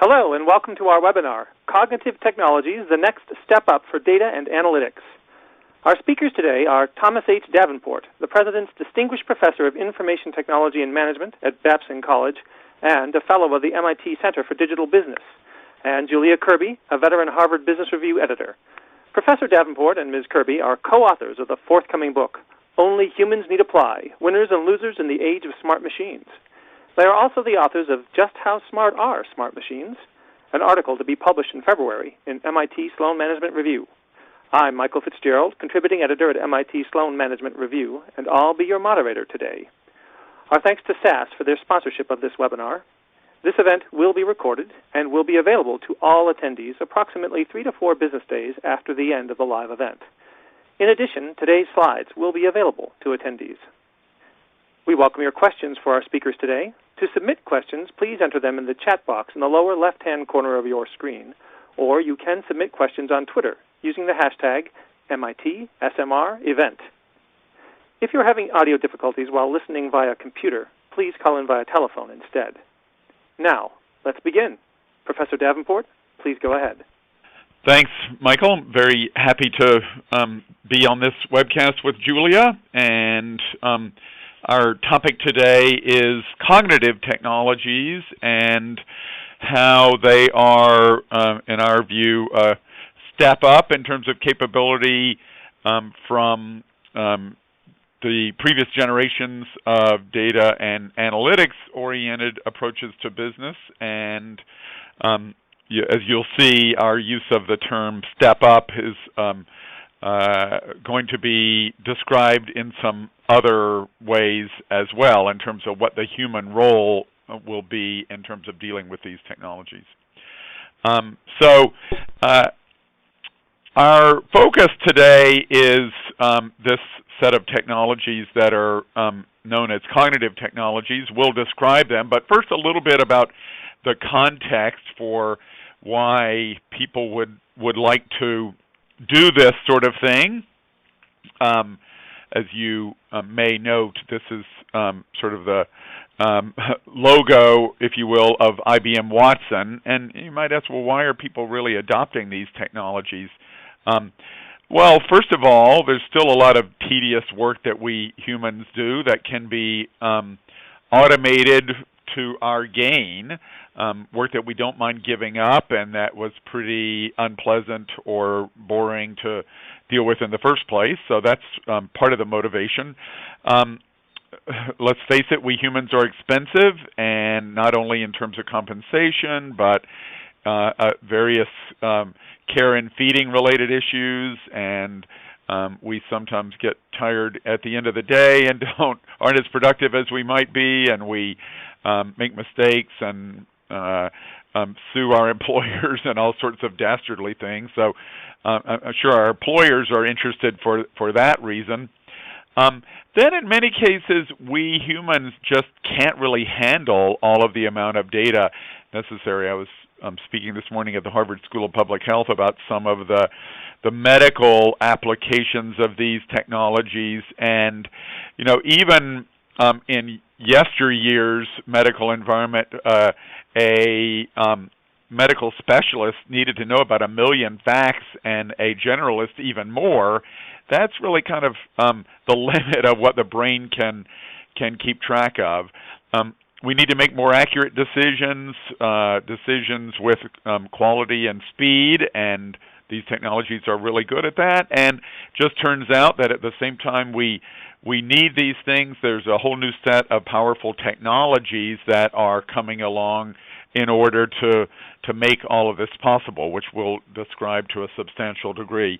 Hello and welcome to our webinar, Cognitive Technologies, the Next Step Up for Data and Analytics. Our speakers today are Thomas H. Davenport, the President's Distinguished Professor of Information Technology and Management at Babson College and a Fellow of the MIT Center for Digital Business, and Julia Kirby, a veteran Harvard Business Review editor. Professor Davenport and Ms. Kirby are co-authors of the forthcoming book, Only Humans Need Apply, Winners and Losers in the Age of Smart Machines. They are also the authors of Just How Smart Are Smart Machines, an article to be published in February in MIT Sloan Management Review. I'm Michael Fitzgerald, contributing editor at MIT Sloan Management Review, and I'll be your moderator today. Our thanks to SAS for their sponsorship of this webinar. This event will be recorded and will be available to all attendees approximately 3 to 4 business days after the end of the live event. In addition, today's slides will be available to attendees. We welcome your questions for our speakers today. To submit questions, please enter them in the chat box in the lower left-hand corner of your screen, or you can submit questions on Twitter using the hashtag #MITSMREvent. If you're having audio difficulties while listening via computer, please call in via telephone instead. Now, let's begin. Professor Davenport, please go ahead. Thanks, Michael. Very happy to be on this webcast with Julia, and our topic today is cognitive technologies and how they are, in our view, a step up in terms of capability from the previous generations of data and analytics-oriented approaches to business. And as you'll see, our use of the term step up is going to be described in some other ways as well in terms of what the human role will be in terms of dealing with these technologies. Our focus today is this set of technologies that are known as cognitive technologies. We'll describe them, but first a little bit about the context for why people would like to do this sort of thing. As you may note, this is sort of the logo, if you will, of IBM Watson. And you might ask, well, why are people really adopting these technologies? Well, first of all, there's still a lot of tedious work that we humans do that can be automated to our gain, work that we don't mind giving up and that was pretty unpleasant or boring to deal with in the first place. So that's part of the motivation. Let's face it, we humans are expensive, and not only in terms of compensation, but various care and feeding related issues, and we sometimes get tired at the end of the day and aren't as productive as we might be, and we make mistakes and sue our employers and all sorts of dastardly things. So I'm sure our employers are interested for that reason. Then in many cases, we humans just can't really handle all of the amount of data necessary. I was speaking this morning at the Harvard School of Public Health about some of the medical applications of these technologies, and even in yesteryear's medical environment, a medical specialist needed to know about 1 million facts, and a generalist even more. That's really kind of the limit of what the brain can keep track of. We need to make more accurate decisions with quality and speed, and these technologies are really good at that. And just turns out that at the same time we need these things, there's a whole new set of powerful technologies that are coming along in order to make all of this possible, which we'll describe to a substantial degree.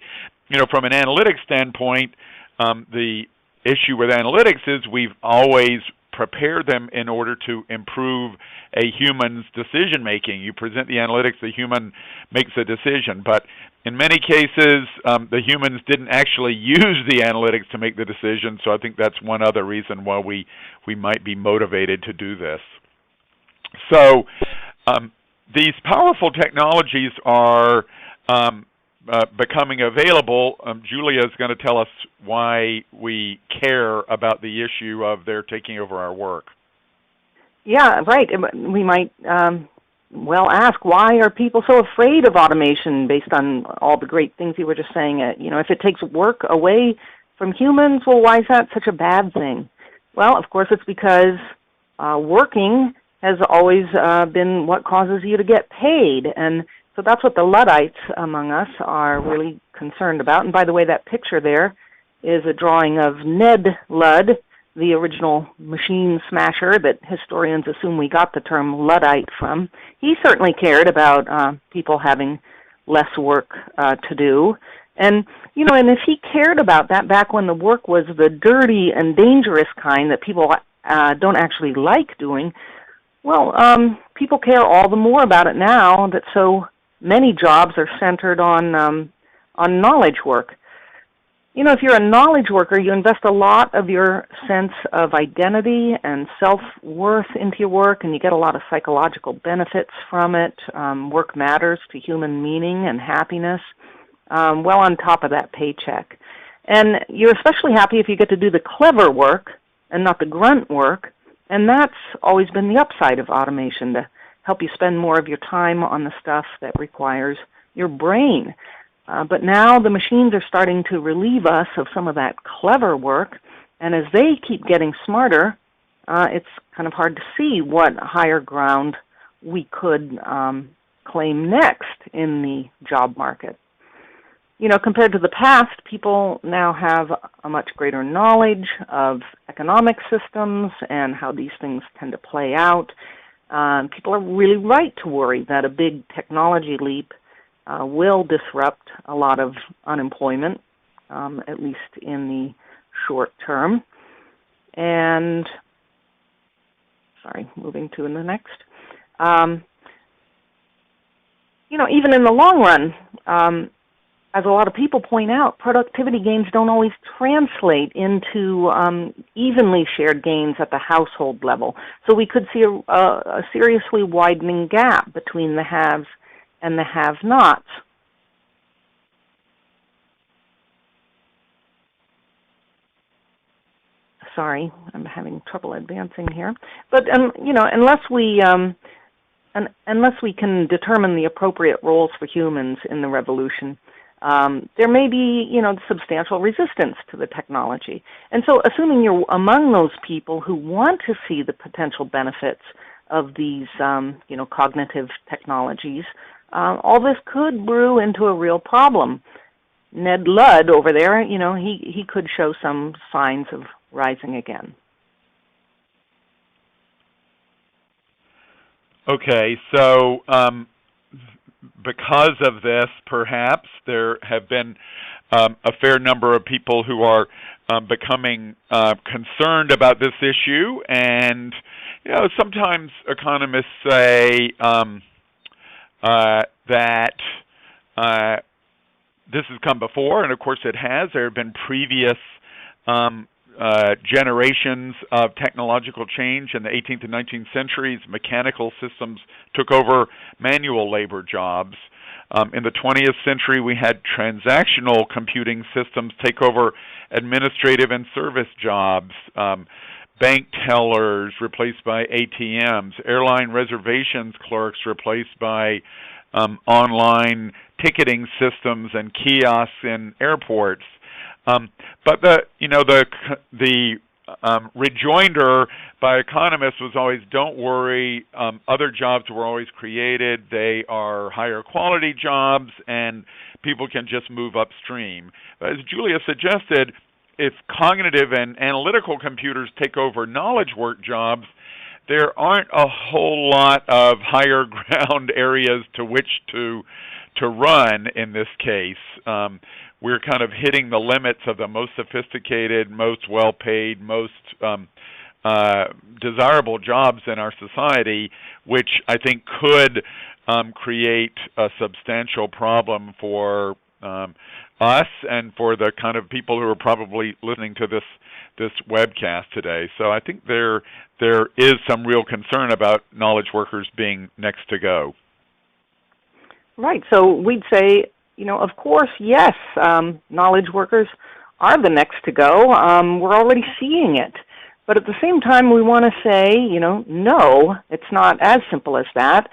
From an analytics standpoint, the issue with analytics is we've always prepared them in order to improve a human's decision-making. You present the analytics, the human makes a decision. But in many cases, the humans didn't actually use the analytics to make the decision, so I think that's one other reason why we might be motivated to do this. So these powerful technologies are becoming available. Julia is going to tell us why we care about the issue of their taking over our work. Yeah, right. We might ask, why are people so afraid of automation based on all the great things you were just saying? If it takes work away from humans, well, why is that such a bad thing? Well, of course, it's because working has always been what causes you to get paid. And so that's what the Luddites among us are really concerned about. And by the way, that picture there is a drawing of Ned Ludd, the original machine smasher that historians assume we got the term Luddite from. He certainly cared about people having less work to do. And, and if he cared about that back when the work was the dirty and dangerous kind that people don't actually like doing, well, people care all the more about it now that so many jobs are centered on knowledge work. If you're a knowledge worker, you invest a lot of your sense of identity and self-worth into your work, and you get a lot of psychological benefits from it. Work matters to human meaning and happiness, well on top of that paycheck. And you're especially happy if you get to do the clever work and not the grunt work, and that's always been the upside of automation, to help you spend more of your time on the stuff that requires your brain. But now the machines are starting to relieve us of some of that clever work, and as they keep getting smarter, it's kind of hard to see what higher ground we could claim next in the job market. Compared to the past, people now have a much greater knowledge of economic systems and how these things tend to play out. People are really right to worry that a big technology leap will disrupt a lot of unemployment, at least in the short term. And, moving to the next. Even in the long run, as a lot of people point out, productivity gains don't always translate into evenly shared gains at the household level. So we could see a seriously widening gap between the haves and the have-nots. Sorry, I'm having trouble advancing here. But unless we can determine the appropriate roles for humans in the revolution, there may be, substantial resistance to the technology. And so assuming you're among those people who want to see the potential benefits of these, cognitive technologies, all this could brew into a real problem. Ned Ludd over there, he could show some signs of rising again. Okay, so because of this, perhaps, there have been a fair number of people who are becoming concerned about this issue, and sometimes economists say that this has come before, and of course it has. There have been previous generations of technological change in the 18th and 19th centuries. Mechanical systems took over manual labor jobs. In the 20th century, we had transactional computing systems take over administrative and service jobs. Bank tellers replaced by ATMs. Airline reservations clerks replaced by online ticketing systems and kiosks in airports. But the rejoinder by economists was always, don't worry, other jobs were always created. They are higher quality jobs, and people can just move upstream. As Julia suggested, if cognitive and analytical computers take over knowledge work jobs, there aren't a whole lot of higher ground areas to which to run in this case. We're kind of hitting the limits of the most sophisticated, most well-paid, most desirable jobs in our society, which I think could create a substantial problem for us and for the kind of people who are probably listening to this webcast today. So I think there is some real concern about knowledge workers being next to go. Right. So we'd say, of course, yes, knowledge workers are the next to go. We're already seeing it. But at the same time, we want to say, no, it's not as simple as that,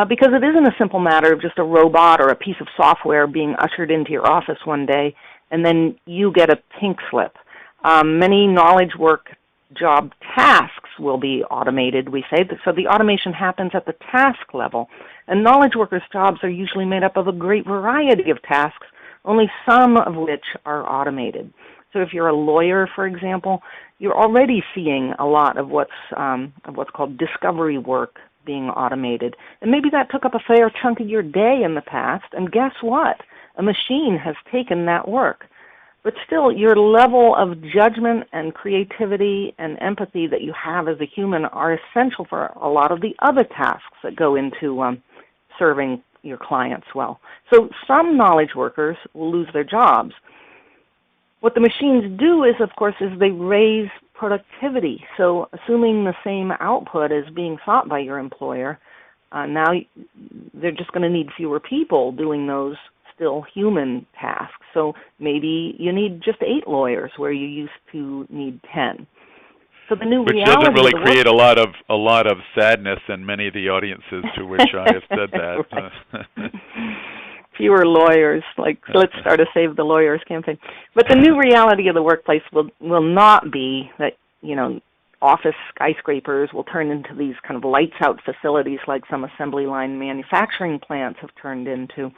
because it isn't a simple matter of just a robot or a piece of software being ushered into your office one day, and then you get a pink slip. Many knowledge work job tasks will be automated, we say. So the automation happens at the task level. And knowledge workers' jobs are usually made up of a great variety of tasks, only some of which are automated. So if you're a lawyer, for example, you're already seeing a lot of what's called discovery work being automated. And maybe that took up a fair chunk of your day in the past, and guess what? A machine has taken that work. But still, your level of judgment and creativity and empathy that you have as a human are essential for a lot of the other tasks that go into serving your clients well. So some knowledge workers will lose their jobs. What the machines do is, of course, they raise productivity. So assuming the same output is being sought by your employer, now they're just going to need fewer people doing those still human tasks. So maybe you need just 8 lawyers where you used to need 10. So the new which reality doesn't really create a lot of sadness in many of the audiences to which I have said that. Fewer lawyers, let's start a Save the Lawyers campaign. But the new reality of the workplace will not be that, office skyscrapers will turn into these kind of lights-out facilities like some assembly line manufacturing plants have turned into.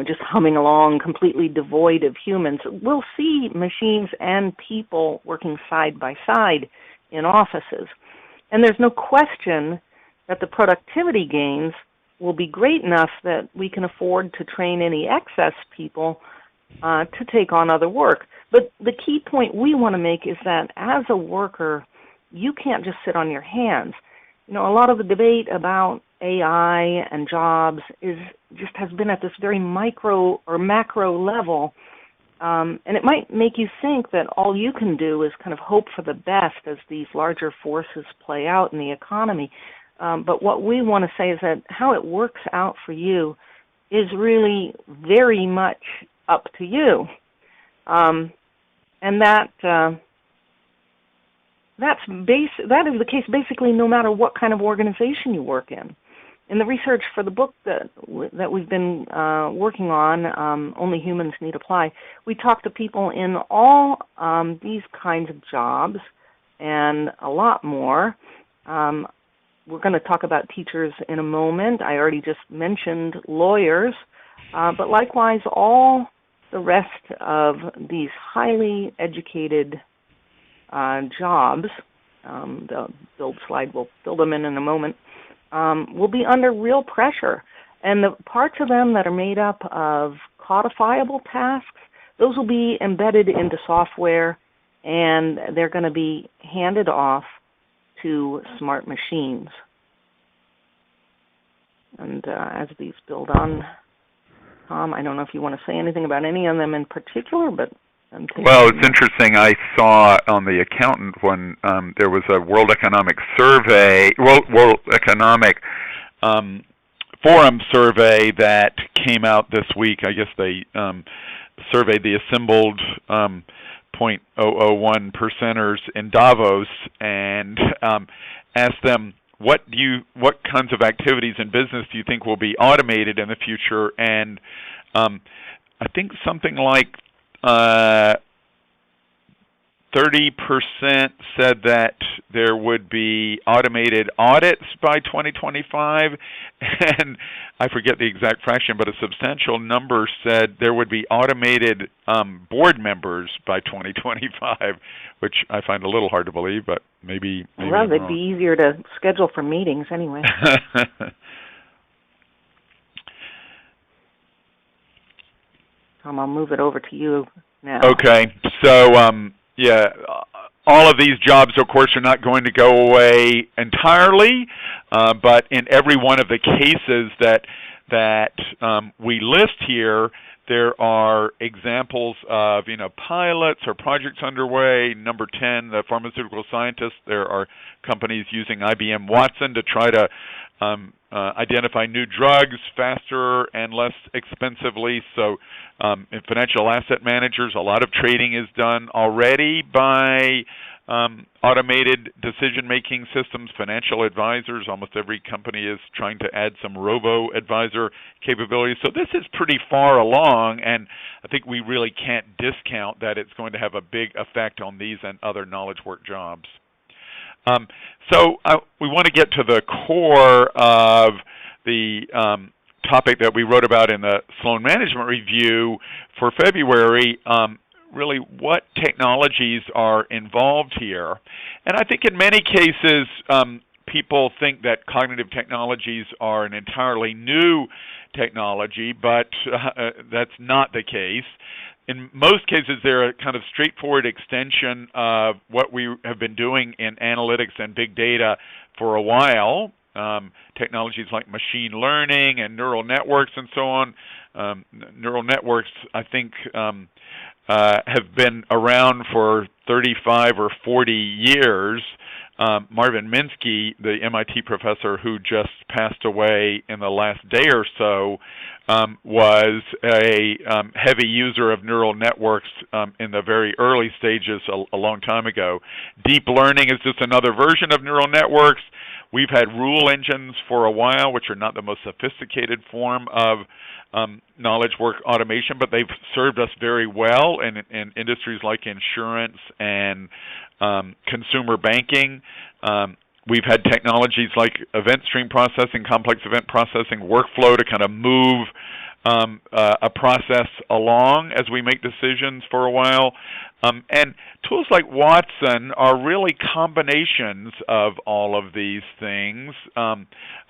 Just humming along, completely devoid of humans. We'll see machines and people working side by side in offices. And there's no question that the productivity gains will be great enough that we can afford to train any excess people to take on other work. But the key point we want to make is that as a worker, you can't just sit on your hands. A lot of the debate about AI and jobs has been at this very micro or macro level, and it might make you think that all you can do is kind of hope for the best as these larger forces play out in the economy. But what we want to say is that how it works out for you is really very much up to you, and that is the case basically no matter what kind of organization you work in. In the research for the book that we've been working on, Only Humans Need Apply, we talk to people in all these kinds of jobs and a lot more. We're going to talk about teachers in a moment. I already just mentioned lawyers, but likewise all the rest of these highly educated jobs, the build slide, we'll fill them in a moment, will be under real pressure. And the parts of them that are made up of codifiable tasks, those will be embedded into software, and they're going to be handed off to smart machines. And as these build on, Tom, I don't know if you want to say anything about any of them in particular, but well, it's interesting. I saw on the Accountant when there was a World Economic Forum survey that came out this week. I guess they surveyed the assembled 0.001 percenters in Davos and asked them, what kinds of activities in business do you think will be automated in the future? And I think something like 30% said that there would be automated audits by 2025, and I forget the exact fraction, but a substantial number said there would be automated board members by 2025, which I find a little hard to believe, but maybe well, they'd be easier to schedule for meetings anyway. Tom, I'll move it over to you now. Okay, so all of these jobs, of course, are not going to go away entirely, but in every one of the cases that we list here, there are examples of pilots or projects underway. Number 10, the pharmaceutical scientists. There are companies using IBM Watson to try to identify new drugs faster and less expensively. So in financial asset managers, a lot of trading is done already by automated decision-making systems, financial advisors. Almost every company is trying to add some robo-advisor capabilities. So this is pretty far along, and I think we really can't discount that it's going to have a big effect on these and other knowledge work jobs. We want to get to the core of the topic that we wrote about in the Sloan Management Review for February, really what technologies are involved here. And I think in many cases, people think that cognitive technologies are an entirely new technology, but that's not the case. In most cases, they're a kind of straightforward extension of what we have been doing in analytics and big data for a while. Technologies like machine learning and neural networks and so on. Neural networks, I think, have been around for 35 or 40 years. Marvin Minsky, the MIT professor who just passed away in the last day or so, was a heavy user of neural networks in the very early stages a long time ago. Deep learning is just another version of neural networks. We've had rule engines for a while, which are not the most sophisticated form of knowledge work automation, but they've served us very well in industries like insurance and consumer banking. We've had technologies like event stream processing, complex event processing, workflow to kind of move a process along as we make decisions for a while. And tools like Watson are really combinations of all of these things.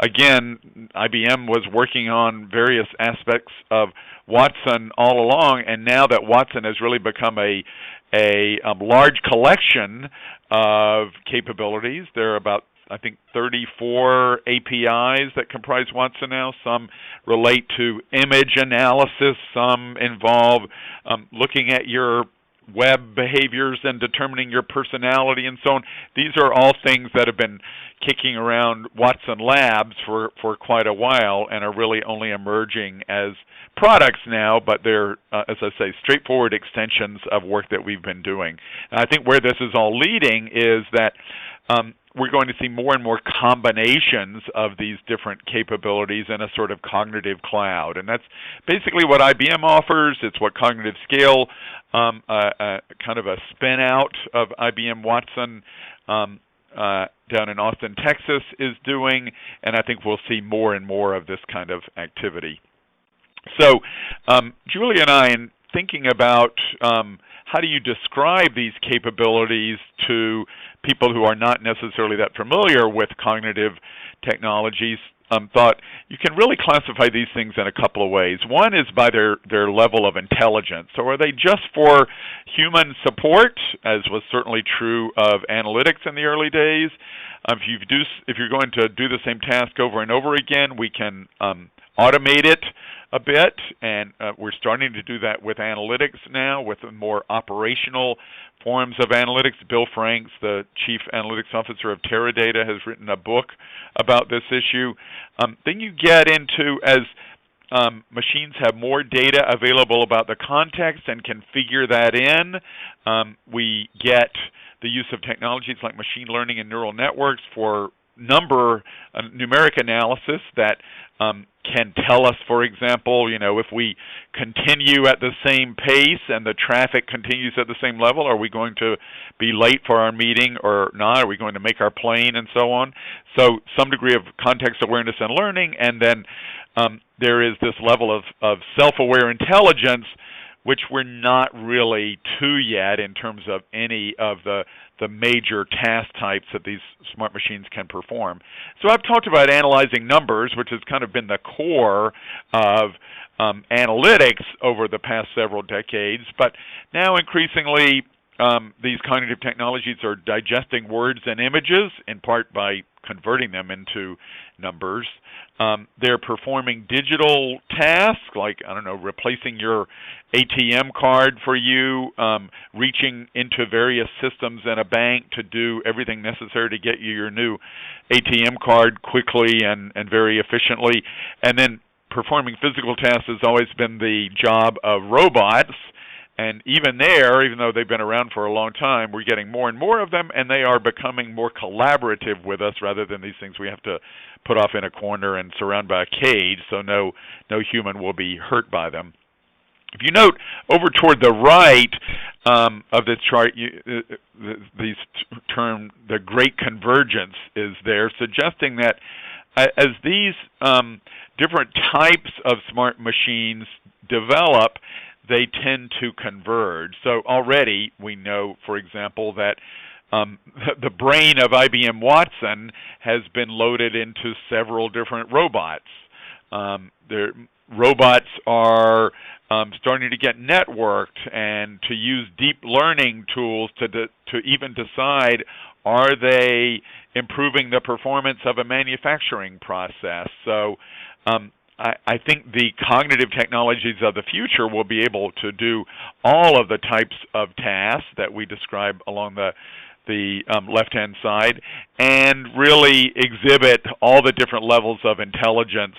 Again, IBM was working on various aspects of Watson all along, and now that Watson has really become a large collection of capabilities, there are about, I think, 34 APIs that comprise Watson now. Some relate to image analysis. Some involve looking at your web behaviors and determining your personality and so on. These are all things that have been kicking around Watson Labs for quite a while and are really only emerging as products now, but they're, as I say, straightforward extensions of work that we've been doing. And I think where this is all leading is that we're going to see more and more combinations of these different capabilities in a sort of cognitive cloud. And that's basically what IBM offers. It's what Cognitive Scale, kind of a spin-out of IBM Watson down in Austin, Texas, is doing. And I think we'll see more and more of this kind of activity. So Julia and I, in thinking about how do you describe these capabilities to people who are not necessarily that familiar with cognitive technologies, thought you can really classify these things in a couple of ways. One is by their level of intelligence. So are they just for human support, as was certainly true of analytics in the early days? If you're going to do the same task over and over again, we can automate it a bit, and we're starting to do that with analytics now, with more operational forms of analytics. Bill Franks, the Chief Analytics Officer of Teradata, has written a book about this issue. Then you get into, as machines have more data available about the context and can figure that in, we get the use of technologies like machine learning and neural networks for numeric analysis that can tell us, for example, if we continue at the same pace and the traffic continues at the same level, are we going to be late for our meeting or not? Are we going to make our plane and so on? So some degree of context awareness and learning, and then there is this level of self-aware intelligence, which we're not really to yet in terms of any of the major task types that these smart machines can perform. So I've talked about analyzing numbers, which has kind of been the core of analytics over the past several decades, but now increasingly these cognitive technologies are digesting words and images, in part by converting them into numbers. They're performing digital tasks like, replacing your ATM card for you, reaching into various systems in a bank to do everything necessary to get you your new ATM card quickly and very efficiently. And then performing physical tasks has always been the job of robots, And even there, even though they've been around for a long time, we're getting more and more of them, and they are becoming more collaborative with us rather than these things we have to put off in a corner and surround by a cage, so no human will be hurt by them. If you note over toward the right of this chart, these term the Great Convergence is there, suggesting that as these different types of smart machines develop, they tend to converge. So already we know, for example, that the brain of IBM Watson has been loaded into several different robots. Robots are starting to get networked and to use deep learning tools to even decide, are they improving the performance of a manufacturing process? So I think the cognitive technologies of the future will be able to do all of the types of tasks that we describe along the left-hand side and really exhibit all the different levels of intelligence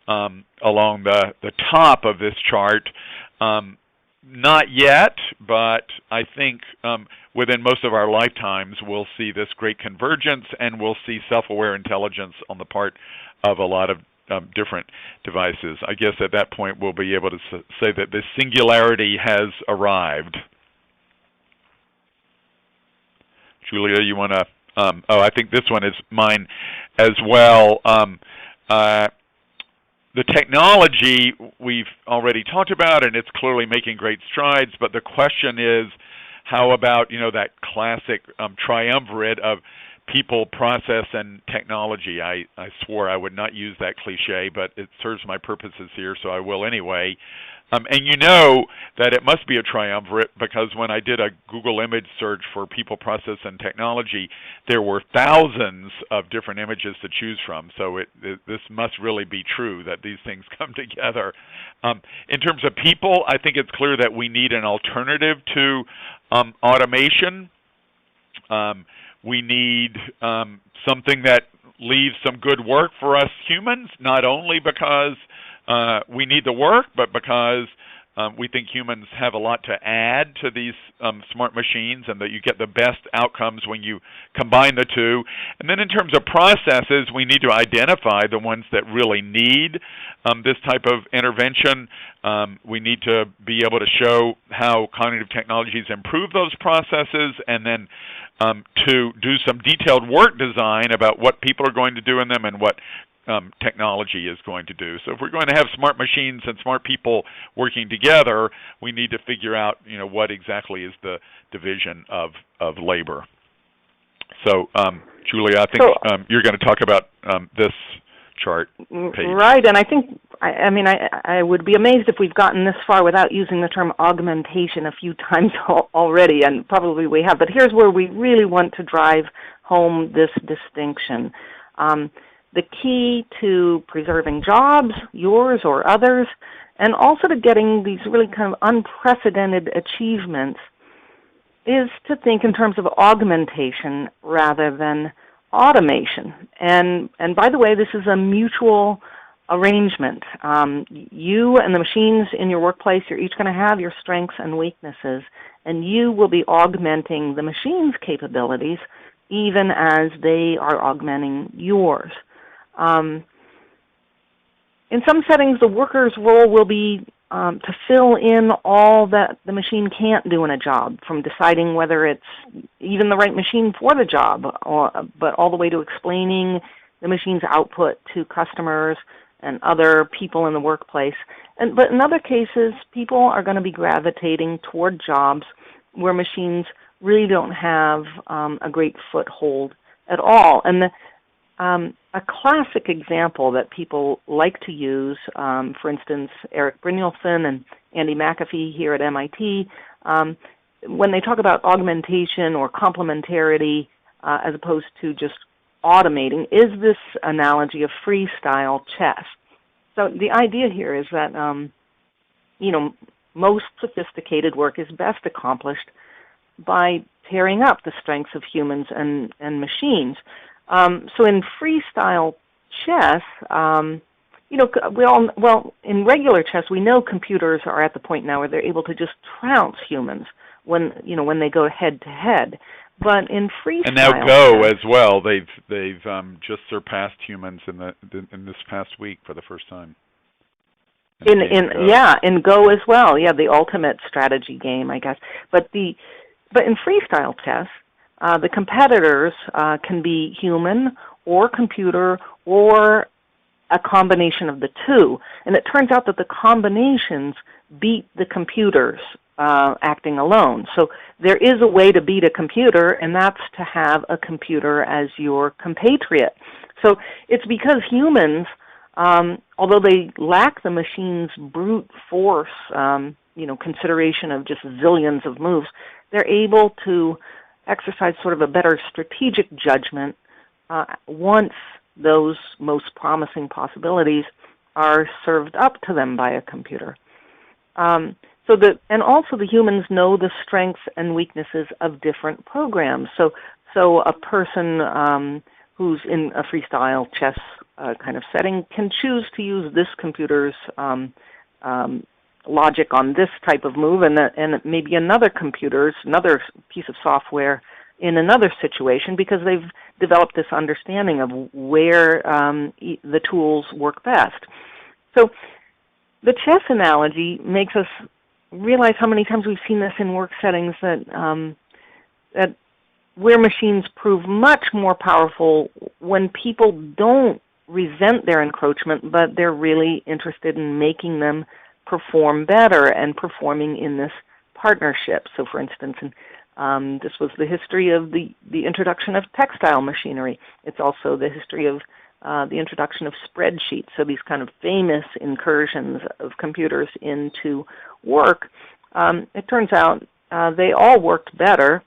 along the top of this chart. Not yet, but I think within most of our lifetimes we'll see this great convergence, and we'll see self-aware intelligence on the part of a lot of different devices. I guess at that point we'll be able to say that this singularity has arrived. Julia, you want to? I think this one is mine as well. The technology we've already talked about, and it's clearly making great strides, but the question is, how about that classic triumvirate of people, process, and technology? I swore I would not use that cliche, but it serves my purposes here, so I will anyway. And you know that it must be a triumvirate because when I did a Google image search for people, process, and technology, there were thousands of different images to choose from. So this must really be true that these things come together. In terms of people, I think it's clear that we need an alternative to automation. We need something that leaves some good work for us humans, not only because we need the work, but because we think humans have a lot to add to these smart machines, and that you get the best outcomes when you combine the two. And then in terms of processes, we need to identify the ones that really need this type of intervention. We need to be able to show how cognitive technologies improve those processes, and then to do some detailed work design about what people are going to do in them and what technology is going to do. So if we're going to have smart machines and smart people working together, we need to figure out, what exactly is the division of labor. So, Julia, I think you're going to talk about this chart page. Right, and I think, I would be amazed if we've gotten this far without using the term augmentation a few times already, and probably we have. But here's where we really want to drive home this distinction. The key to preserving jobs, yours or others, and also to getting these really kind of unprecedented achievements is to think in terms of augmentation rather than automation. And by the way, this is a mutual arrangement. You and the machines in your workplace, you're each going to have your strengths and weaknesses, and you will be augmenting the machine's capabilities even as they are augmenting yours. In some settings, the worker's role will be to fill in all that the machine can't do in a job, from deciding whether it's even the right machine for the job, but all the way to explaining the machine's output to customers and other people in the workplace. But in other cases, people are going to be gravitating toward jobs where machines really don't have a great foothold at all. And a classic example that people like to use, for instance, Eric Brynjolfsson and Andy McAfee here at MIT, when they talk about augmentation or complementarity as opposed to just automating, is this analogy of freestyle chess. So the idea here is that, most sophisticated work is best accomplished by pairing up the strengths of humans and machines. So in freestyle chess, in regular chess, we know computers are at the point now where they're able to just trounce humans when they go head to head. But in freestyle, and now Go as well. They've just surpassed humans in this past week for the first time. In Go as well. Yeah, the ultimate strategy game, I guess. But in freestyle chess, the competitors can be human or computer or a combination of the two. And it turns out that the combinations beat the computers acting alone. So there is a way to beat a computer, and that's to have a computer as your compatriot. So it's because humans, although they lack the machine's brute force, consideration of just zillions of moves, they're able to exercise sort of a better strategic judgment once those most promising possibilities are served up to them by a computer. And also the humans know the strengths and weaknesses of different programs. So a person who's in a freestyle chess kind of setting can choose to use this computer's logic on this type of move, and maybe another piece of software in another situation, because they've developed this understanding of where the tools work best. So the chess analogy makes us realize how many times we've seen this in work settings, that where machines prove much more powerful when people don't resent their encroachment, but they're really interested in making them perform better and performing in this partnership. So, for instance, this was the history of the introduction of textile machinery. It's also the history of the introduction of spreadsheets, so these kind of famous incursions of computers into work. It turns out they all worked better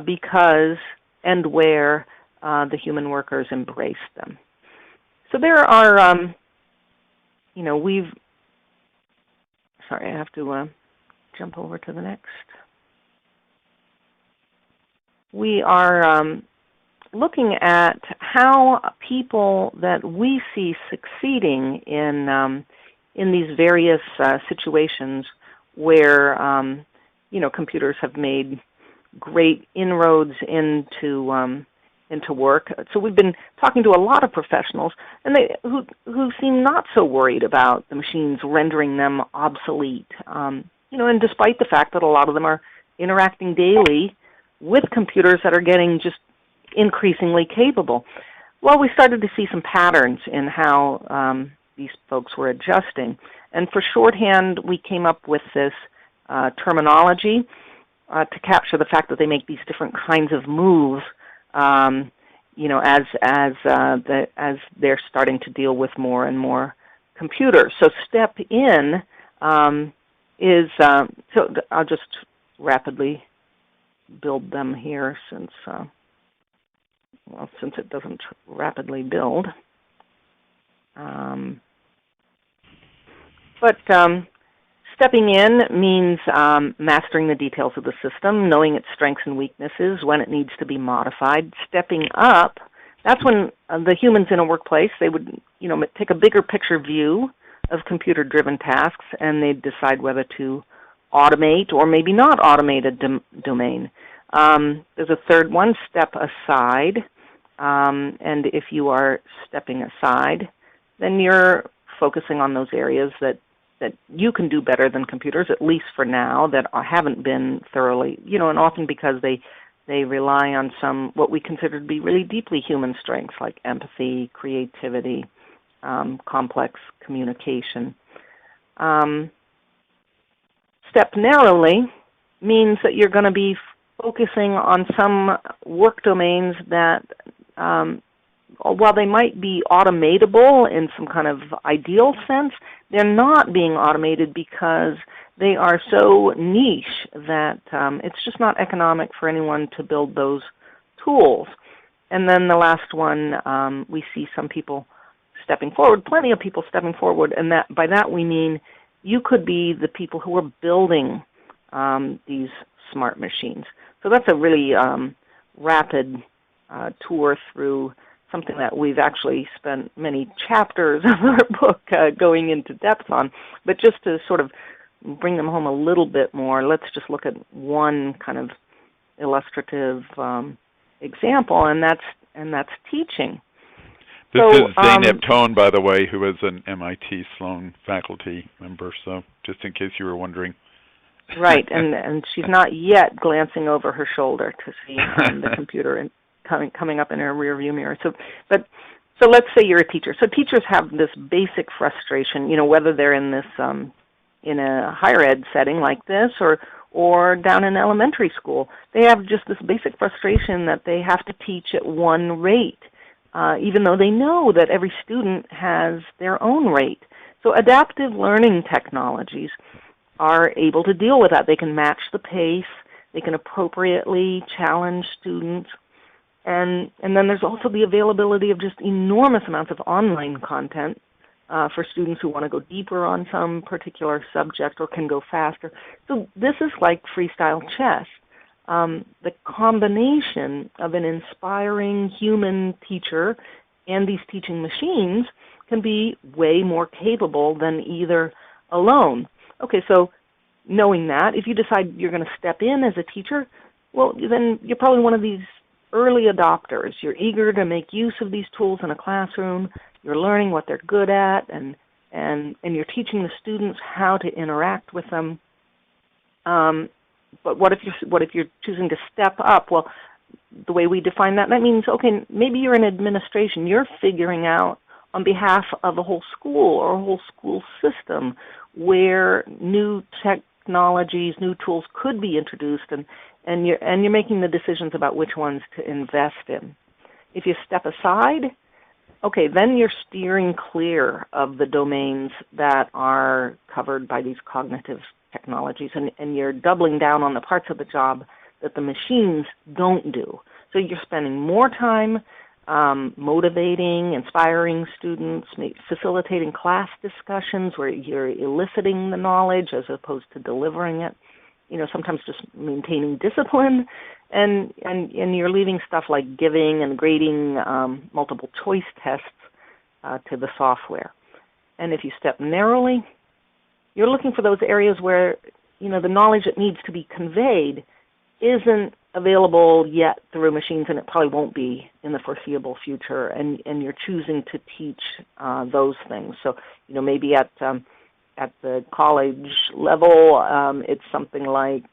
because and where the human workers embraced them. So there are, sorry, I have to jump over to the next. We are looking at how people that we see succeeding in these various situations where computers have made great inroads into work. So we've been talking to a lot of professionals, and who seem not so worried about the machines rendering them obsolete. And despite the fact that a lot of them are interacting daily with computers that are getting just increasingly capable. Well, we started to see some patterns in how these folks were adjusting. And for shorthand, we came up with this terminology to capture the fact that they make these different kinds of moves, as they're starting to deal with more and more computers. So step in is, so I'll just rapidly build them here since it doesn't rapidly build. But stepping in means mastering the details of the system, knowing its strengths and weaknesses, when it needs to be modified. Stepping up, that's when the humans in a workplace, they would take a bigger picture view of computer-driven tasks, and they'd decide whether to automate or maybe not automate a domain. There's a third one, step aside. And if you are stepping aside, then you're focusing on those areas that you can do better than computers, at least for now, that haven't been thoroughly, and often because they rely on some, what we consider to be really deeply human strengths, like empathy, creativity, complex communication. Step narrowly means that you're going to be focusing on some work domains that, while they might be automatable in some kind of ideal sense, they're not being automated because they are so niche that it's just not economic for anyone to build those tools. And then the last one, we see some people stepping forward, plenty of people stepping forward, and by that we mean you could be the people who are building these smart machines. So that's a really rapid tour through something that we've actually spent many chapters of our book going into depth on. But just to sort of bring them home a little bit more, let's just look at one kind of illustrative example, and that's teaching. This so, is Zeynep Tone, by the way, who is an MIT Sloan faculty member, so just in case you were wondering. Right, and she's not yet glancing over her shoulder to see the computer coming up in her rearview mirror. So let's say you're a teacher. So teachers have this basic frustration, whether they're in this in a higher ed setting like this or down in elementary school. They have just this basic frustration that they have to teach at one rate, even though they know that every student has their own rate. So adaptive learning technologies are able to deal with that. They can match the pace. They can appropriately challenge students. And then there's also the availability of just enormous amounts of online content for students who want to go deeper on some particular subject or can go faster. So this is like freestyle chess. The combination of an inspiring human teacher and these teaching machines can be way more capable than either alone. Okay, so knowing that, if you decide you're going to step in as a teacher, well, then you're probably one of these early adopters. You're eager to make use of these tools in a classroom. You're learning what they're good at, and you're teaching the students how to interact with them. But what if you're choosing to step up? Well, the way we define that means, okay, maybe you're in administration. You're figuring out on behalf of a whole school or a whole school system where new technologies, new tools could be introduced, and you're making the decisions about which ones to invest in. If you step aside, okay, then you're steering clear of the domains that are covered by these cognitive technologies, and you're doubling down on the parts of the job that the machines don't do. So you're spending more time motivating, inspiring students, facilitating class discussions where you're eliciting the knowledge as opposed to delivering it. Sometimes just maintaining discipline, and you're leaving stuff like giving and grading multiple choice tests to the software. And if you step narrowly, you're looking for those areas where the knowledge that needs to be conveyed isn't available yet through machines, and it probably won't be in the foreseeable future, and you're choosing to teach those things. So, maybe at the college level, it's something like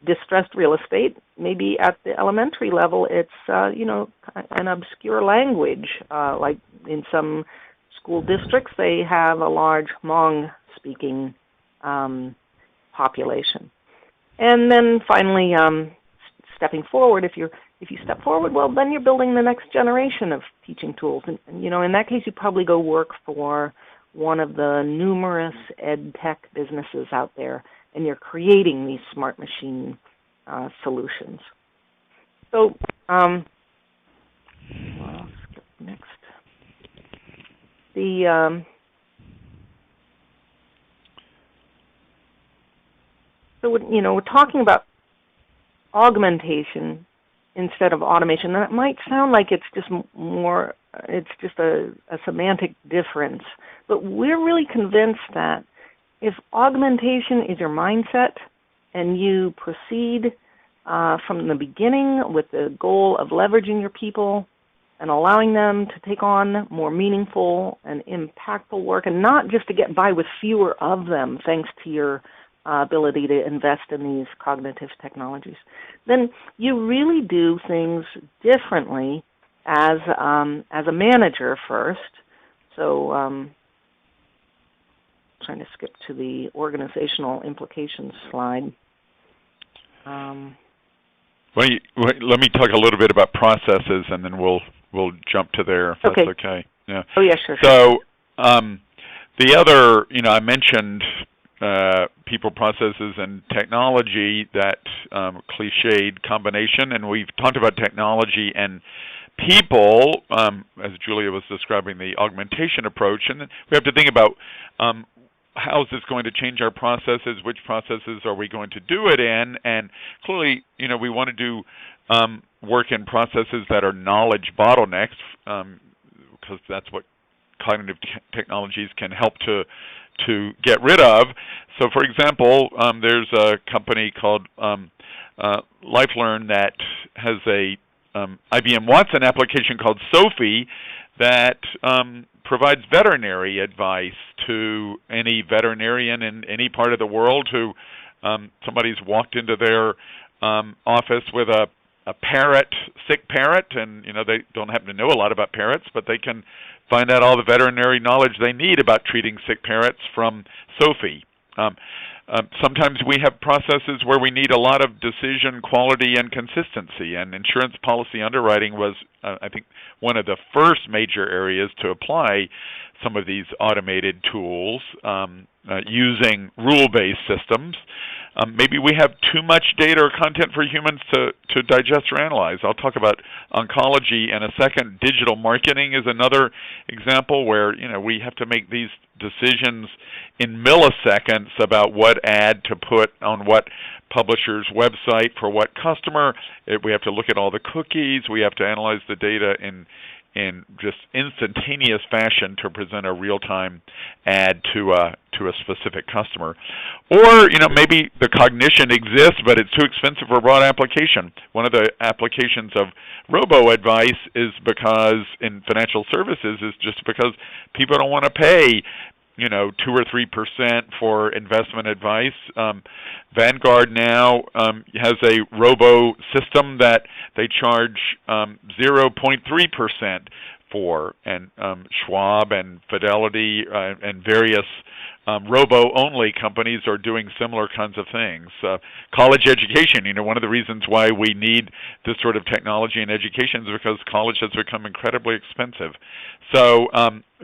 distressed real estate. Maybe at the elementary level, it's, an obscure language. Like in some school districts, they have a large Hmong-speaking population. And then finally, stepping forward, if you step forward, well, then you're building the next generation of teaching tools. And in that case, you probably go work for one of the numerous ed tech businesses out there, and you're creating these smart machine solutions. So, I'll skip next. So we're talking about augmentation instead of automation. And it might sound like it's just a semantic difference, but we're really convinced that if augmentation is your mindset and you proceed from the beginning with the goal of leveraging your people and allowing them to take on more meaningful and impactful work, and not just to get by with fewer of them thanks to your ability to invest in these cognitive technologies, then you really do things differently as a manager first. So trying to skip to the organizational implications slide. Let me talk a little bit about processes, and then we'll jump to there if that's okay. Yeah. Oh yeah, sure. So the other, I mentioned people, processes, and technology, that cliched combination, and we've talked about technology and people, as Julia was describing the augmentation approach, and then we have to think about how is this going to change our processes? Which processes are we going to do it in? And clearly, we want to do work in processes that are knowledge bottlenecks, because that's what cognitive technologies can help to get rid of. So, for example, there's a company called LifeLearn that has a IBM Watson application called Sophie that provides veterinary advice to any veterinarian in any part of the world who somebody's walked into their office with a parrot, sick parrot, and they don't happen to know a lot about parrots, but they can find out all the veterinary knowledge they need about treating sick parrots from Sophie. Sometimes we have processes where we need a lot of decision quality and consistency, and insurance policy underwriting was, I think, one of the first major areas to apply some of these automated tools using rule-based systems. Maybe we have too much data or content for humans to digest or analyze. I'll talk about oncology in a second. Digital marketing is another example where we have to make these decisions in milliseconds about what ad to put on what publisher's website for what customer. We have to look at all the cookies. We have to analyze the data in just instantaneous fashion to present a real-time ad to a specific customer. Or, maybe the cognition exists, but it's too expensive for a broad application. One of the applications of robo-advice is because, in financial services, is just because people don't want to pay 2 or 3% for investment advice. Vanguard now has a robo system that they charge 0.3% for, and Schwab and Fidelity and various robo-only companies are doing similar kinds of things. College education, one of the reasons why we need this sort of technology in education is because college has become incredibly expensive. So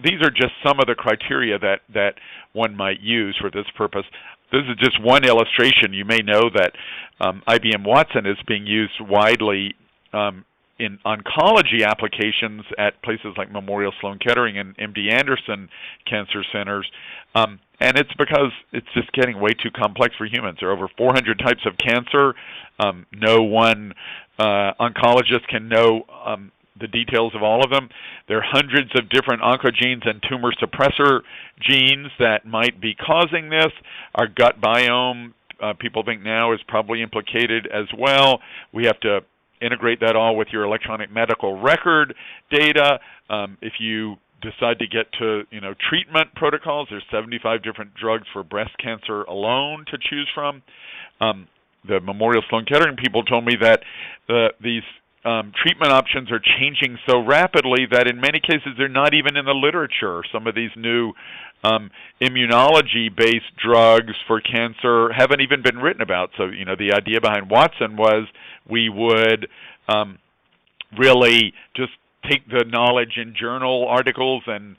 these are just some of the criteria that one might use for this purpose. This is just one illustration. You may know that IBM Watson is being used widely in oncology applications at places like Memorial Sloan Kettering and MD Anderson cancer centers. And it's because it's just getting way too complex for humans. There are over 400 types of cancer. No one oncologist can know the details of all of them. There are hundreds of different oncogenes and tumor suppressor genes that might be causing this. Our gut biome, people think now, is probably implicated as well. We have to integrate that all with your electronic medical record data. If you decide to get to treatment protocols, there's 75 different drugs for breast cancer alone to choose from. The Memorial Sloan Kettering people told me that these treatment options are changing so rapidly that in many cases they're not even in the literature. Some of these new immunology-based drugs for cancer haven't even been written about. So, the idea behind Watson was we would really just take the knowledge in journal articles and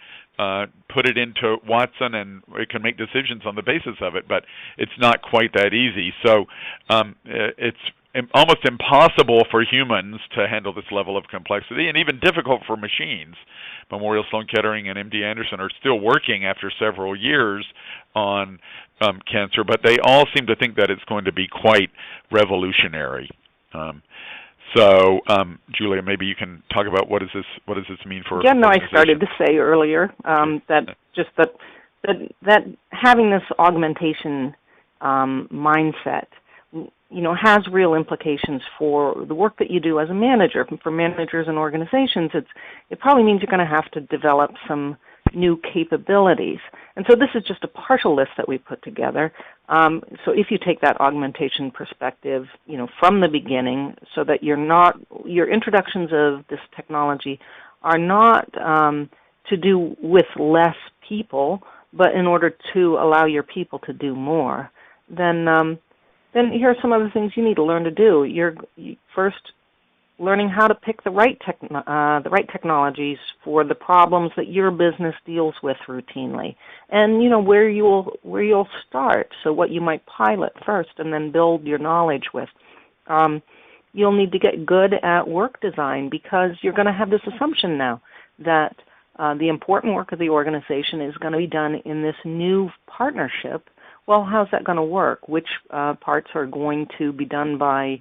put it into Watson, and it can make decisions on the basis of it, but it's not quite that easy. So it's almost impossible for humans to handle this level of complexity, and even difficult for machines. Memorial Sloan Kettering and MD Anderson are still working after several years on cancer, but they all seem to think that it's going to be quite revolutionary. So, Julia, maybe you can talk about what does this mean for? Yeah, no, I started to say earlier that having this augmentation mindset, has real implications for the work that you do as a manager. For managers and organizations, it probably means you're going to have to develop some new capabilities. And so this is just a partial list that we put together. So if you take that augmentation perspective, from the beginning, so that your introductions of this technology are not to do with less people, but in order to allow your people to do more, then here are some of the things you need to learn to do. You're first learning how to pick the right technologies for the problems that your business deals with routinely, and where you'll start. So what you might pilot first, and then build your knowledge with. You'll need to get good at work design, because you're going to have this assumption now that the important work of the organization is going to be done in this new partnership. Well, how's that going to work? Which parts are going to be done by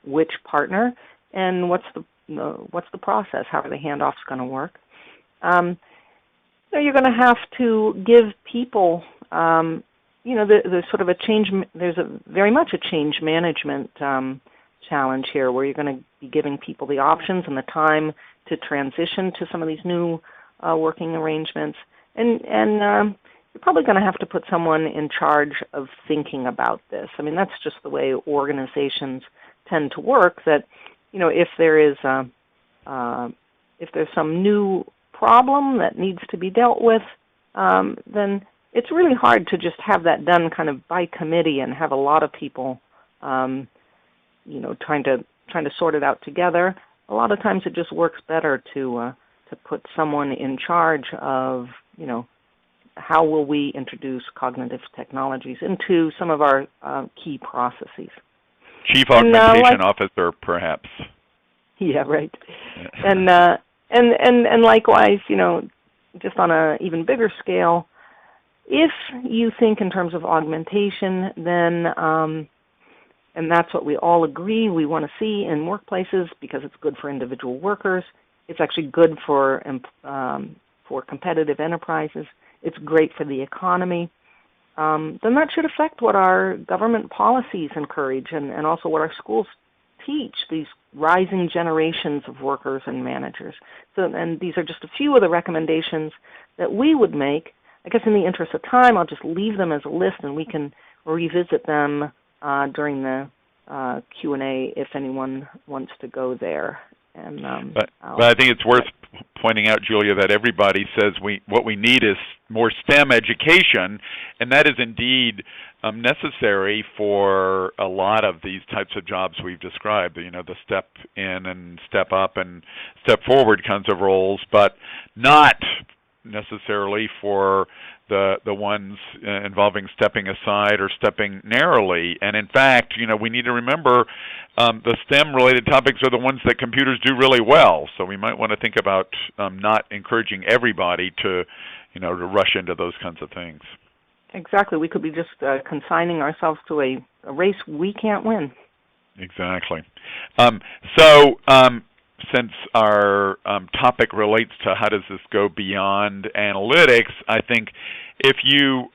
which partner, and what's the process? How are the handoffs going to work? You're going to have to give people, there's sort of a change. There's very much a change management challenge here, where you're going to be giving people the options and the time to transition to some of these new working arrangements, and you're probably going to have to put someone in charge of thinking about this. I mean, that's just the way organizations tend to work. That if there's some new problem that needs to be dealt with, then it's really hard to just have that done kind of by committee and have a lot of people, trying to sort it out together. A lot of times it just works better to put someone in charge of, how will we introduce cognitive technologies into some of our key processes. Chief Augmentation Officer, perhaps. Yeah, right. And likewise, just on an even bigger scale, if you think in terms of augmentation, then, and that's what we all agree we want to see in workplaces because it's good for individual workers, it's actually good for competitive enterprises, it's great for the economy, then that should affect what our government policies encourage and also what our schools teach these rising generations of workers and managers. And these are just a few of the recommendations that we would make. I guess in the interest of time, I'll just leave them as a list, and we can revisit them during the Q&A if anyone wants to go there. But I think it's worth pointing out, Julia, that everybody says what we need is more STEM education, and that is indeed necessary for a lot of these types of jobs we've described, the step in and step up and step forward kinds of roles, but not necessarily for the ones involving stepping aside or stepping narrowly. And in fact, we need to remember the STEM-related topics are the ones that computers do really well. So we might want to think about not encouraging everybody to rush into those kinds of things. Exactly. We could be just consigning ourselves to a race we can't win. Exactly. Since our topic relates to how does this go beyond analytics, I think if you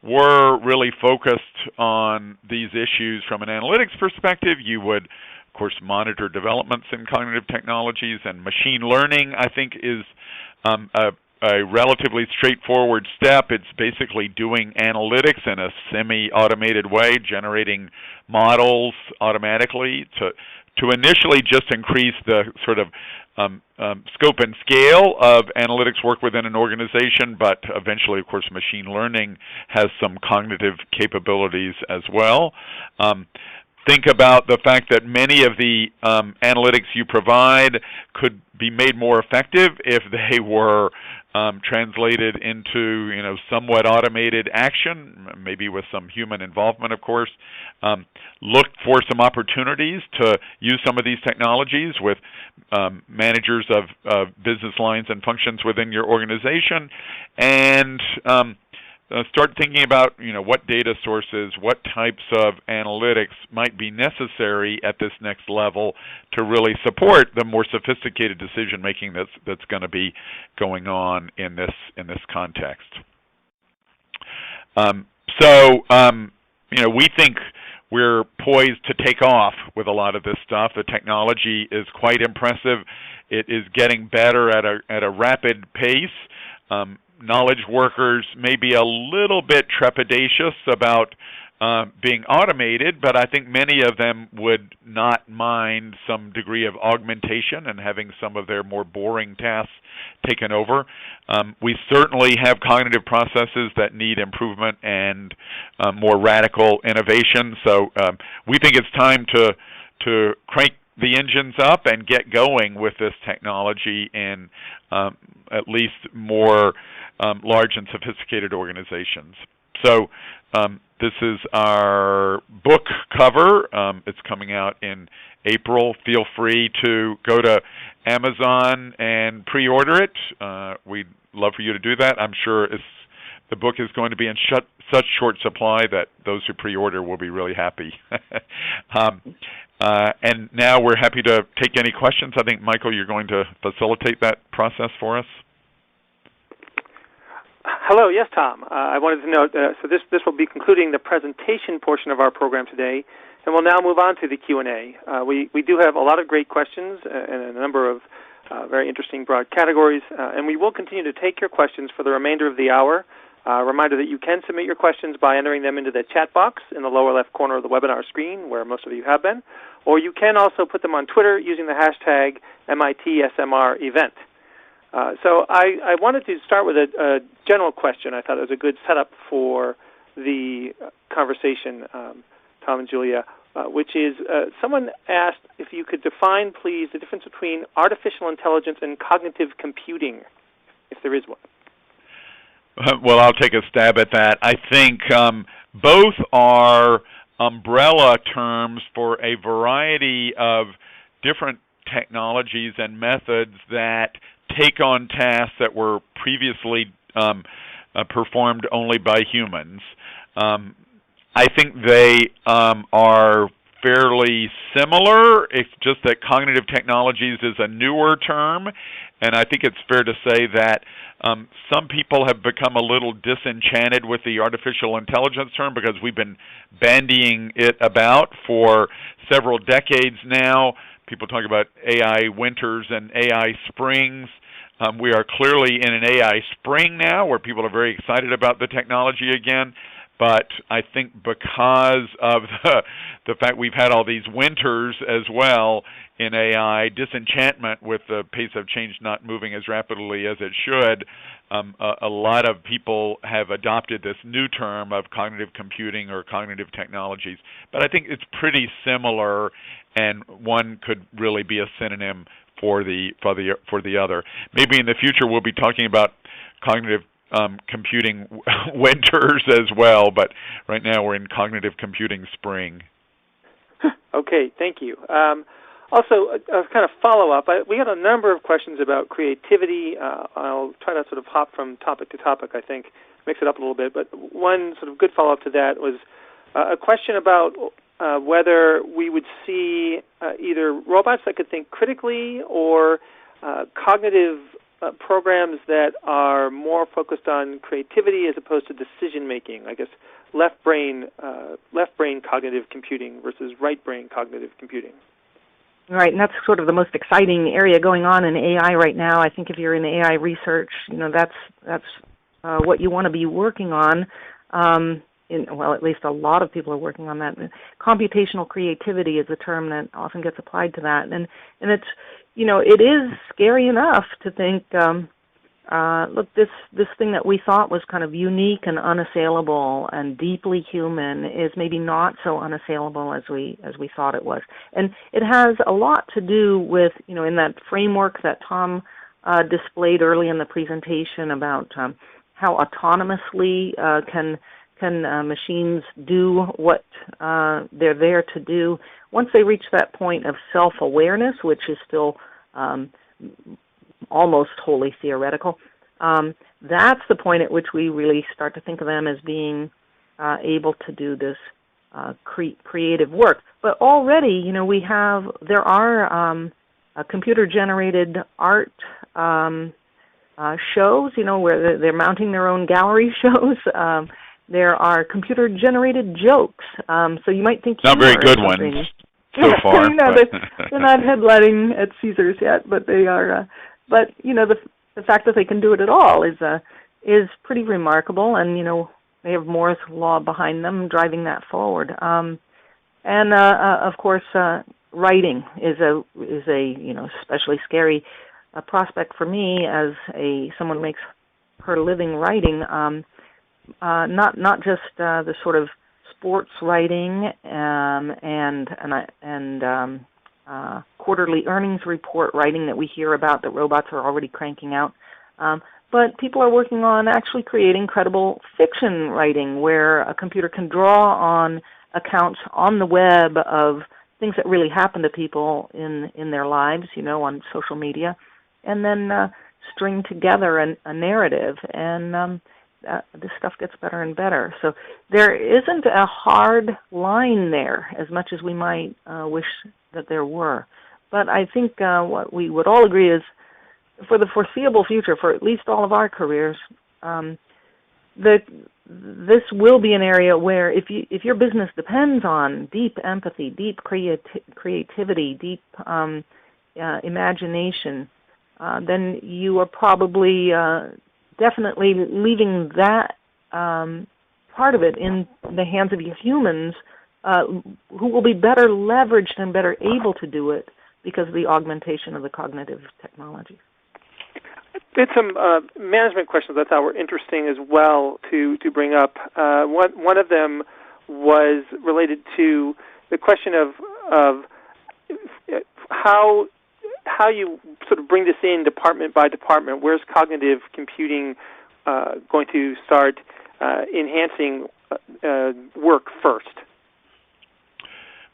were really focused on these issues from an analytics perspective, you would, of course, monitor developments in cognitive technologies, and machine learning, I think, is a relatively straightforward step. It's basically doing analytics in a semi-automated way, generating models automatically to initially just increase the sort of scope and scale of analytics work within an organization, but eventually, of course, machine learning has some cognitive capabilities as well. Think about the fact that many of the analytics you provide could be made more effective if they were translated into somewhat automated action, maybe with some human involvement, of course. Look for some opportunities to use some of these technologies with managers of business lines and functions within your organization, and start thinking about what data sources, what types of analytics might be necessary at this next level to really support the more sophisticated decision making that's going to be going on in this context. We think we're poised to take off with a lot of this stuff. The technology is quite impressive. It is getting better at a rapid pace. Knowledge workers may be a little bit trepidatious about being automated, but I think many of them would not mind some degree of augmentation and having some of their more boring tasks taken over. We certainly have cognitive processes that need improvement and more radical innovation, so we think it's time to crank the engines up and get going with this technology in at least more large and sophisticated organizations. So this is our book cover. It's coming out in April. Feel free to go to Amazon and pre-order it. We'd love for you to do that. I'm sure the book is going to be in such short supply that those who pre-order will be really happy. And now we're happy to take any questions. I think, Michael, you're going to facilitate that process for us. Hello, yes, Tom. I wanted to note, so this will be concluding the presentation portion of our program today, and we'll now move on to the Q&A. We do have a lot of great questions and a number of very interesting broad categories, and we will continue to take your questions for the remainder of the hour. Reminder that you can submit your questions by entering them into the chat box in the lower left corner of the webinar screen, where most of you have been, or you can also put them on Twitter using the hashtag #MITSMREvent. So I wanted to start with a general question. I thought it was a good setup for the conversation, Tom and Julia, which is someone asked if you could define, please, the difference between artificial intelligence and cognitive computing, if there is one. Well, I'll take a stab at that. I think both are umbrella terms for a variety of different technologies and methods that take on tasks that were previously performed only by humans. I think they are fairly similar. It's just that cognitive technologies is a newer term, and I think it's fair to say that some people have become a little disenchanted with the artificial intelligence term because we've been bandying it about for several decades now. People talk about AI winters and AI springs. We are clearly in an AI spring now where people are very excited about the technology again. But I think because of the fact we've had all these winters as well in AI, disenchantment with the pace of change not moving as rapidly as it should, a lot of people have adopted this new term of cognitive computing or cognitive technologies. But I think it's pretty similar, and one could really be a synonym for the other. Maybe in the future we'll be talking about cognitive computing winters as well, but right now we're in cognitive computing spring. Okay, thank you. Also, a kind of follow-up, we had a number of questions about creativity. I'll try to sort of hop from topic to topic, I think, mix it up a little bit, but one sort of good follow-up to that was a question about whether we would see either robots that could think critically or cognitive programs that are more focused on creativity as opposed to decision making. I guess left brain cognitive computing versus right brain cognitive computing. Right, and that's sort of the most exciting area going on in AI right now. I think if you're in AI research, that's what you want to be working on. Well, at least a lot of people are working on that. Computational creativity is a term that often gets applied to that, and it's it is scary enough to think, look, this thing that we thought was kind of unique and unassailable and deeply human is maybe not so unassailable as we thought it was. And it has a lot to do with, in that framework that Tom displayed early in the presentation about how autonomously can machines do what they're there to do. Once they reach that point of self-awareness, which is still almost wholly theoretical, that's the point at which we really start to think of them as being able to do this creative work. But already, there are computer-generated art shows, where they're mounting their own gallery shows. There are computer-generated jokes, so you might think not very good ones so far. They're not headlining at Caesars yet, but they are. But the fact that they can do it at all is pretty remarkable, and they have Moore's law behind them driving that forward. And of course, writing is a especially scary prospect for me as someone who makes her living writing. Not just the sort of sports writing and quarterly earnings report writing that we hear about that robots are already cranking out, but people are working on actually creating credible fiction writing where a computer can draw on accounts on the web of things that really happen to people in their lives, on social media, and then string together a narrative, and this stuff gets better and better. So there isn't a hard line there, as much as we might wish that there were. But I think what we would all agree is, for the foreseeable future, for at least all of our careers, this will be an area where if your business depends on deep empathy, deep creativity, deep imagination, then you are probably definitely leaving that part of it in the hands of your humans, who will be better leveraged and better able to do it because of the augmentation of the cognitive technology. Did some management questions I thought were interesting as well to bring up. One of them was related to the question of how you sort of bring this in department by department. Where's cognitive computing going to start enhancing work first?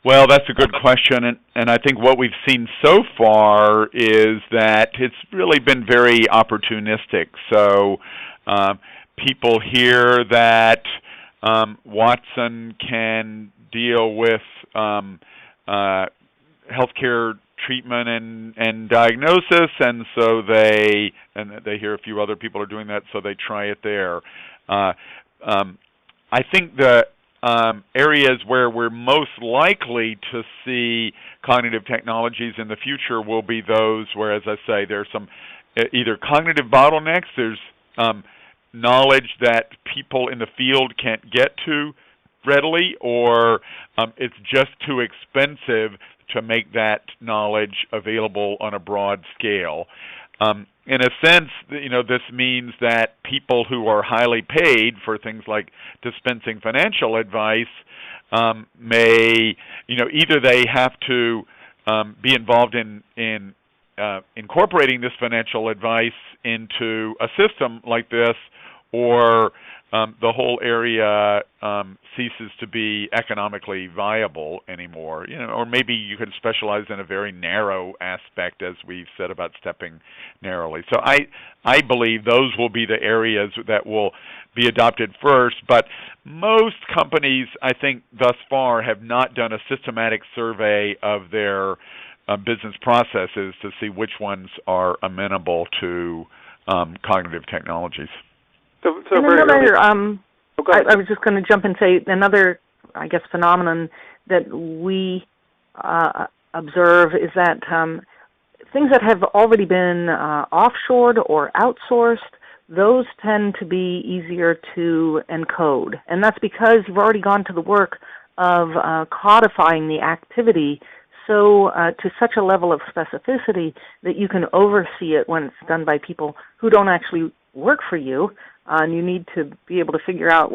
Well, that's a good question, and I think what we've seen so far is that it's really been very opportunistic. So people hear that Watson can deal with healthcare treatment and diagnosis, and so they hear a few other people are doing that, so they try it there. I think the areas where we're most likely to see cognitive technologies in the future will be those where, as I say, there's some either cognitive bottlenecks, there's knowledge that people in the field can't get to readily, or it's just too expensive to make that knowledge available on a broad scale. In a sense, this means that people who are highly paid for things like dispensing financial advice may, either they have to be involved in incorporating this financial advice into a system like this, or the whole area ceases to be economically viable anymore. Or maybe you could specialize in a very narrow aspect, as we've said about stepping narrowly. So I believe those will be the areas that will be adopted first. But most companies, I think, thus far have not done a systematic survey of their business processes to see which ones are amenable to cognitive technologies. So another, I was just going to jump and say another, phenomenon that we observe is that things that have already been offshored or outsourced, those tend to be easier to encode. And that's because you've already gone to the work of codifying the activity to such a level of specificity that you can oversee it when it's done by people who don't actually work for you. And you need to be able to figure out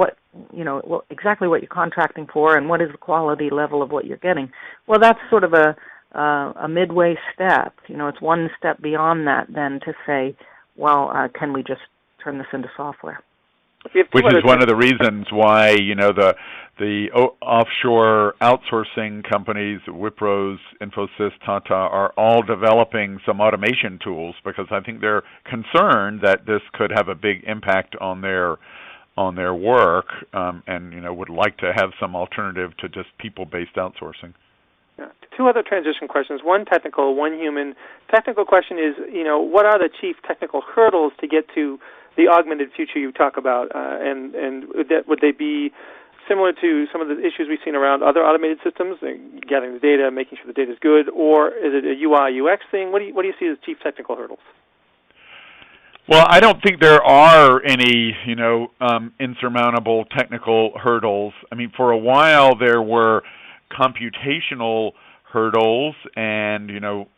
exactly what you're contracting for and what is the quality level of what you're getting. Well, that's sort of a midway step. It's one step beyond that then to say, well, can we just turn this into software? Which is one of the reasons why, the offshore outsourcing companies, Wipro's, Infosys, Tata, are all developing some automation tools, because I think they're concerned that this could have a big impact on their work, and would like to have some alternative to just people-based outsourcing. Yeah. Two other transition questions, one technical, one human. Technical question is, what are the chief technical hurdles to get to the augmented future you talk about, and would they be similar to some of the issues we've seen around other automated systems, gathering the data, making sure the data is good, or is it a UI UX thing? What do you see as chief technical hurdles? Well, I don't think there are any, insurmountable technical hurdles. I mean, for a while there were computational hurdles, and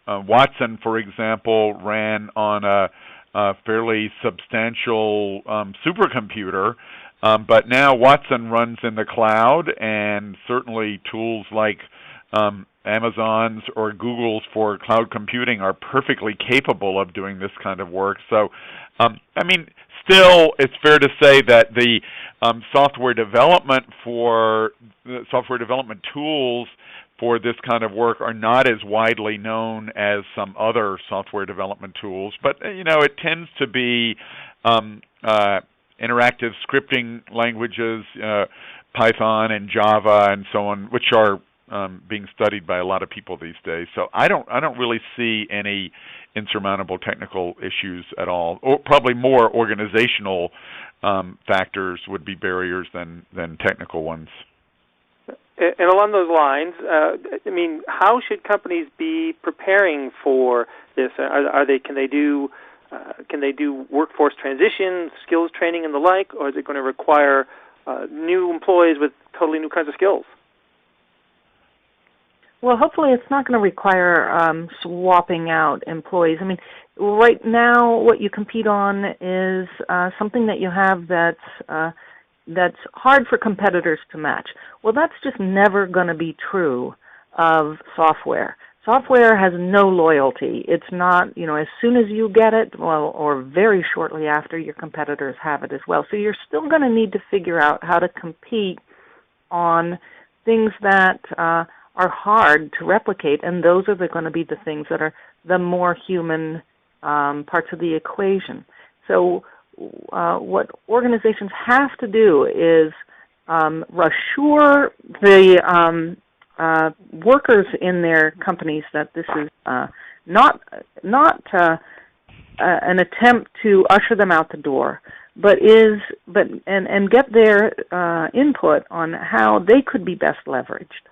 Watson, for example, ran on a fairly substantial supercomputer, but now Watson runs in the cloud, and certainly tools like Amazon's or Google's for cloud computing are perfectly capable of doing this kind of work. So, still, it's fair to say that the software development tools for this kind of work are not as widely known as some other software development tools, but it tends to be interactive scripting languages, Python and Java and so on, which are being studied by a lot of people these days. So I don't really see any insurmountable technical issues at all. Or probably more organizational factors would be barriers than technical ones. And along those lines, how should companies be preparing for this? Can they do workforce transition, skills training, and the like, or is it going to require new employees with totally new kinds of skills? Well, hopefully it's not going to require swapping out employees. Right now what you compete on is something that you have that's hard for competitors to match. Well, that's just never going to be true of software. Software has no loyalty. It's not, as soon as you get it, or very shortly after, your competitors have it as well. So you're still going to need to figure out how to compete on things that are hard to replicate, and those are going to be the things that are the more human parts of the equation. So what organizations have to do is assure the workers in their companies that this is not an attempt to usher them out the door, but get their input on how they could be best leveraged.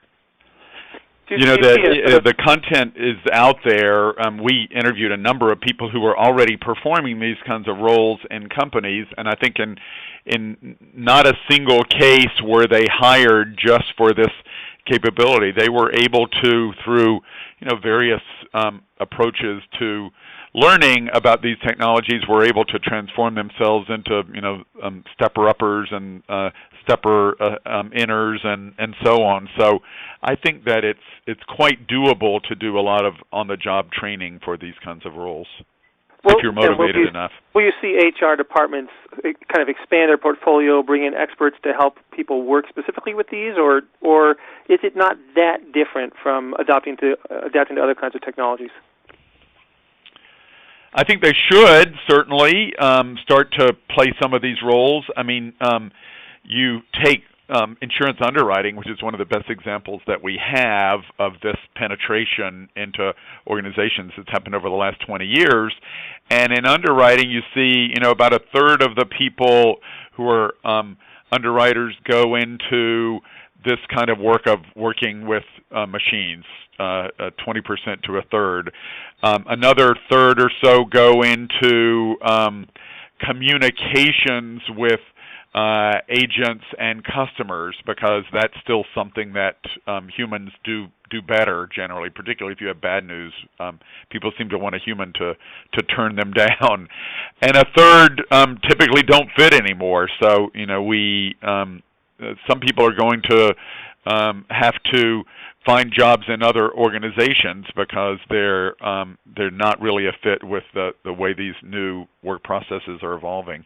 The content is out there. We interviewed a number of people who were already performing these kinds of roles in companies, and I think in not a single case were they hired just for this capability. They were able to, through various approaches to learning about these technologies, were able to transform themselves into stepper-uppers and stepper-inners and so on. So I think that it's quite doable to do a lot of on-the-job training for these kinds of roles, if you're motivated enough. Will you see HR departments kind of expand their portfolio, bring in experts to help people work specifically with these, or is it not that different from adapting to other kinds of technologies? I think they should certainly start to play some of these roles. You take insurance underwriting, which is one of the best examples that we have of this penetration into organizations. It's happened over the last 20 years. And in underwriting, you see, about a third of the people who are underwriters go into this kind of work of working with machines, 20% to a third. Another third or so go into communications with agents and customers, because that's still something that humans do better generally, particularly if you have bad news. People seem to want a human to turn them down. And a third typically don't fit anymore. So, some people are going to have to find jobs in other organizations because they're not really a fit with the way these new work processes are evolving.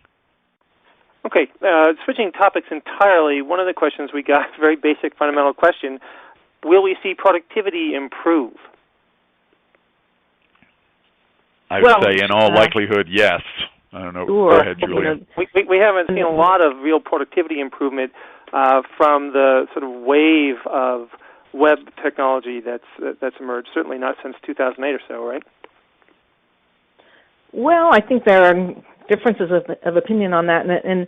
Okay, switching topics entirely, one of the questions we got, very basic fundamental question, will we see productivity improve? I would say in all likelihood, yes. I don't know. Sure. Go ahead, Julia. We haven't seen a lot of real productivity improvement from the sort of wave of web technology that's emerged, certainly not since 2008 or so, right? Well, I think there are differences of opinion on that, and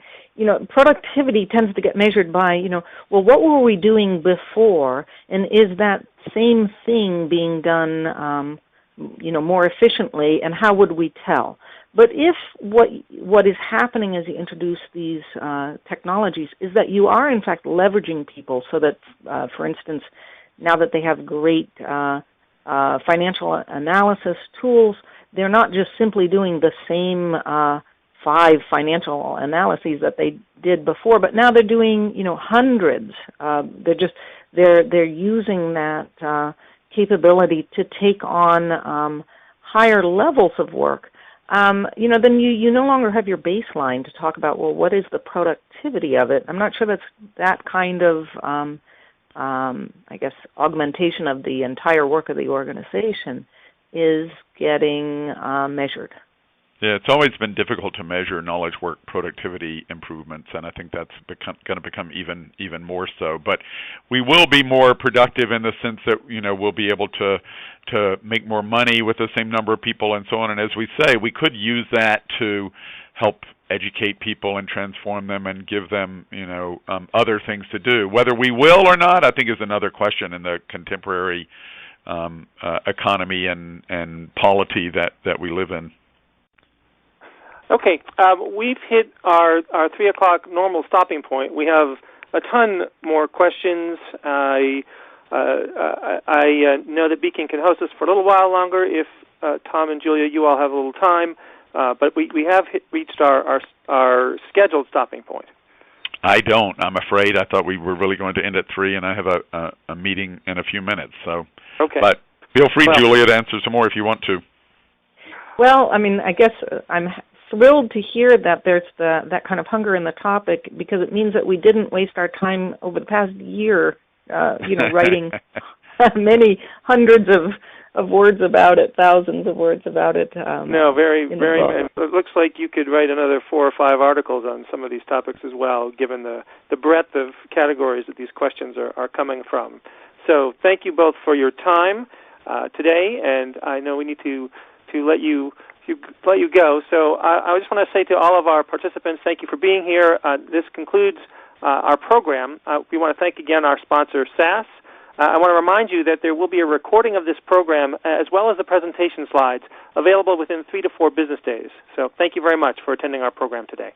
productivity tends to get measured by, well, what were we doing before, and is that same thing being done, more efficiently, and how would we tell? But if what is happening as you introduce these technologies is that you are in fact leveraging people, so that, for instance, now that they have great financial analysis tools, they're not just simply doing the same 5 financial analyses that they did before, but now they're doing hundreds. They're using that capability to take on higher levels of work. Then you no longer have your baseline to talk about, well, what is the productivity of it? I'm not sure that's that kind of I guess, augmentation of the entire work of the organization is getting measured. Yeah, it's always been difficult to measure knowledge work productivity improvements, and I think that's going to become even more so. But we will be more productive in the sense that we'll be able to make more money with the same number of people and so on. And as we say, we could use that to help educate people and transform them and give them other things to do. Whether we will or not, I think, is another question in the contemporary economy and polity that we live in. Okay, we've hit our 3 o'clock normal stopping point. We have a ton more questions. I know that Beacon can host us for a little while longer if Tom and Julia, you all have a little time, but we have reached our scheduled stopping point. I don't, I'm afraid. I thought we were really going to end at 3, and I have a meeting in a few minutes. So, okay. But feel free, Julia, to answer some more if you want to. Well, I mean, I guess I'm thrilled to hear that there's that kind of hunger in the topic, because it means that we didn't waste our time over the past year, writing many hundreds of words about it, thousands of words about it. No, very. It looks like you could write another 4 or 5 articles on some of these topics as well, given the breadth of categories that these questions are coming from. So thank you both for your time today, and I know we need to let you go. So I just want to say to all of our participants, thank you for being here. This concludes our program. We want to thank again our sponsor, SAS. I want to remind you that there will be a recording of this program as well as the presentation slides available within 3 to 4 business days. So thank you very much for attending our program today.